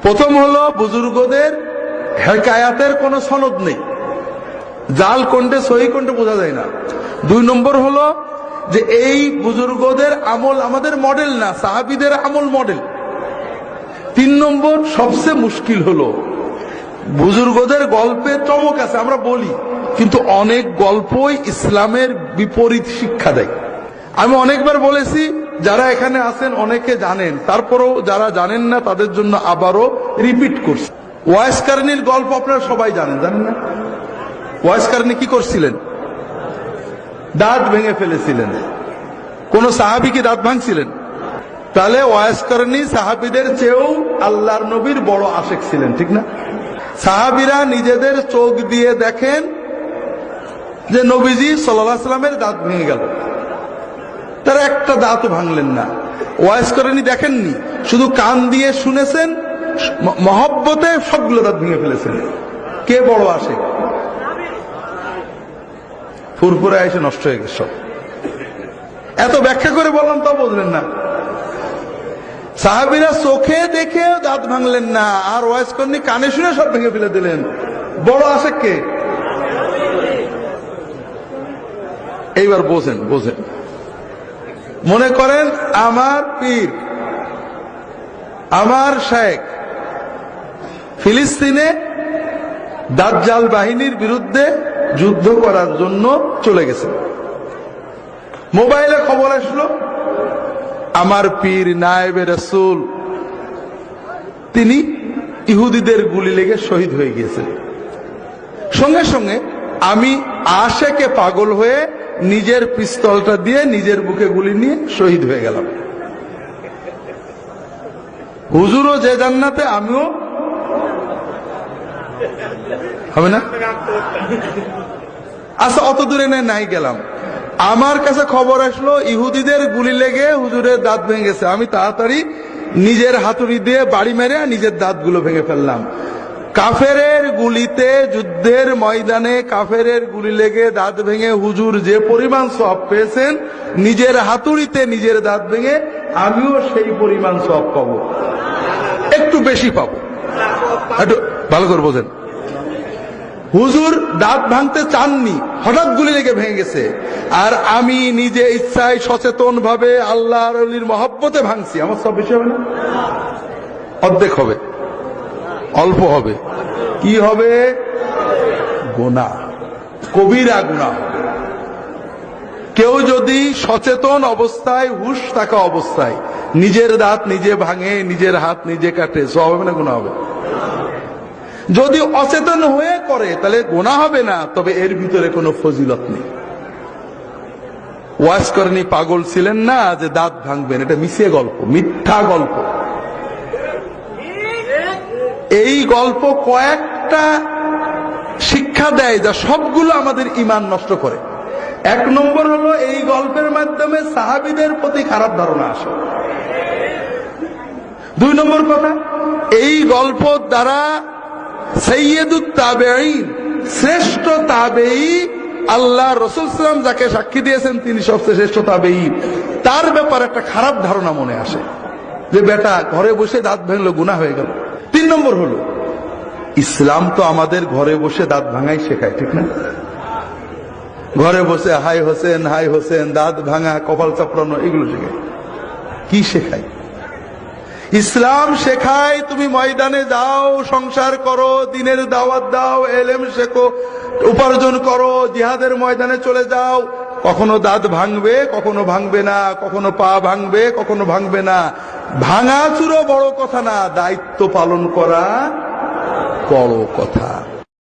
প্রথম হলো বুজুর্গদের হেকায়াতের কোনো সনদ নেই, জাল কোনটে সহি কোনটে বোঝা যায় না। 2 নম্বর হলো যে এই বুজুর্গদের আমল আমাদের মডেল না, সাহাবীদের আমল মডেল। 3 নম্বর সবচেয়ে মুশকিল হলো বুজুর্গদের গল্পে চমক আছে আমরা বলি, কিন্তু অনেক গল্পই ইসলামের বিপরীত শিক্ষা দেয়। আমি অনেকবার বলেছি, যারা এখানে আছেন অনেকে জানেন, তারপরেও যারা জানেন না তাদের জন্য আবারও রিপিট করছি। ওয়াইস কারনির গল্প আপনারা সবাই জানেন, জানেন না? ওয়াইস কারনি কি করছিলেন? দাঁত ভেঙে ফেলেছিলেন। কোন সাহাবী কি দাঁত ভাঙছিলেন? তাহলে ওয়াইস কারনি সাহাবীদের চেয়েও আল্লাহর নবীর বড় আশেক ছিলেন, ঠিক না? সাহাবীরা নিজেদের চোখ দিয়ে দেখেন যে নবীজি সাল্লাল্লাহু আলাইহি সাল্লামের দাঁত ভেঙে গেল, তারা একটা দাঁতও ভাঙলেন না। ওয়াইস কারনি দেখেননি, শুধু কান দিয়ে শুনেছেন, মহব্বতে সবগুলো দাঁত ভেঙে ফেলেছেন। কে বড় আশেক? ফুরফুরে এসে নষ্ট হয়ে গেছে সব। এত ব্যাখ্যা করে বললাম তা বুঝলেন না। সাহাবীরা চোখে দেখে দাঁত ভাঙলেন না, আর ওয়াইস কারনি কানে শুনে সব ভেঙে ফেলে দিলেন। বড় আশেক কে? এইবার বোঝেন, বোঝেন। মনে করেন আমার পীর, আমার শেখ ফিলিস্তিনে দাজ্জাল বাহিনীর বিরুদ্ধে যুদ্ধ করার জন্য চলে গেছে। মোবাইলে খবর আসলো আমার পীর নায়েবে রাসূল তিনি ইহুদিদের গুলি লেগে শহীদ হয়ে গিয়েছেন। সঙ্গে সঙ্গে আমি আশেকে পাগল হয়ে নিজের পিস্তলটা দিয়ে নিজের বুকে গুলি নিয়ে শহীদ হয়ে গেলাম। হুজুরও যে জান্নাতে, আমিও হবে না? আচ্ছা, অত দূরে নাই গেলাম। আমার কাছে খবর আসলো ইহুদিদের গুলি লেগে হুজুরের দাঁত ভেঙে গেছে। আমি তাড়াতাড়ি নিজের হাতুড়ি দিয়ে বাড়ি মেরে নিজের দাঁতগুলো ভেঙে ফেললাম। কাফেরের গুলিতে, যুদ্ধের ময়দানে কাফেরের গুলি লেগে দাঁত ভেঙে হুজুর যে পরিমাণ সওয়াব পেয়েছেন, নিজের হাতুড়িতে নিজের দাঁত ভেঙে আমিও সেই পরিমাণ সওয়াব পাবো, একটু বেশি পাবো। একটু ভালো করে বোঝেন। হুজুর দাঁত ভাঙতে চাননি, হঠাৎ গুলি লেগে ভেঙে গেছে, আর আমি নিজে ইচ্ছায় সচেতন ভাবে আল্লাহর ওলির মহব্বতে ভাঙছি। আমার সব বেশি হবে না? অর্ধেক হবে, অল্প হবে। কি হবে? গুনাহ, কবিরা গুনাহ হবে। কেউ যদি সচেতন অবস্থায়, হুশ থাকা অবস্থায় নিজের দাঁত নিজে ভাঙে, নিজের হাত নিজে কাটে, সব হবে না গুনাহ হবে? যদি অচেতন হয়ে করে তাহলে গুনাহ হবে না, তবে এর ভিতরে কোনো ফজিলত নেই। ওয়াইস কারনি পাগল ছিলেন না যে দাঁত ভাঙবেন, এটা মিছে গল্প, মিথ্যা গল্প। এই গল্প কয়েকটা শিক্ষা দেয় যা সবগুলো আমাদের ঈমান নষ্ট করে। 1 নম্বর হলো এই গল্পের মাধ্যমে সাহাবীদের প্রতি খারাপ ধারণা আসে। 2 নম্বর কথা, এই গল্প দ্বারা সাইয়্যিদুত তাবেঈন, শ্রেষ্ঠ তাবেঈ, আল্লাহ রাসূল সাল্লাল্লাহু আলাইহি ওয়াসাল্লাম যাকে সাক্ষী দিয়েছেন তিনি সবচেয়ে শ্রেষ্ঠ তাবেঈ, তার ব্যাপারে একটা খারাপ ধারণা মনে আসে যে বেটা ঘরে বসে দাঁত ভাঙলো, গুনাহ হয়ে গেল। 3 নম্বর হলো ইসলাম তো আমাদের ঘরে বসে দাঁত ভাঙাই শেখায়, ঠিক না? ঘরে বসে হাই হোসেন, হাই হোসেন, দাঁত ভাঙা, কপাল চাপড়ানো, এগুলো শেখায়। কি শেখায়? ইসলাম শেখায় তুমি ময়দানে যাও, সংসার করো, দিনের দাওয়াত দাও, এলেম শেখো, উপার্জন করো, জিহাদের ময়দানে চলে যাও। কখনো দাঁত ভাঙবে, কখনো ভাঙবে না, কখনো পা ভাঙবে, কখনো ভাঙবে না। ভাঙাচুরো বড় কথা না, দায়িত্ব পালন করা বড় কথা।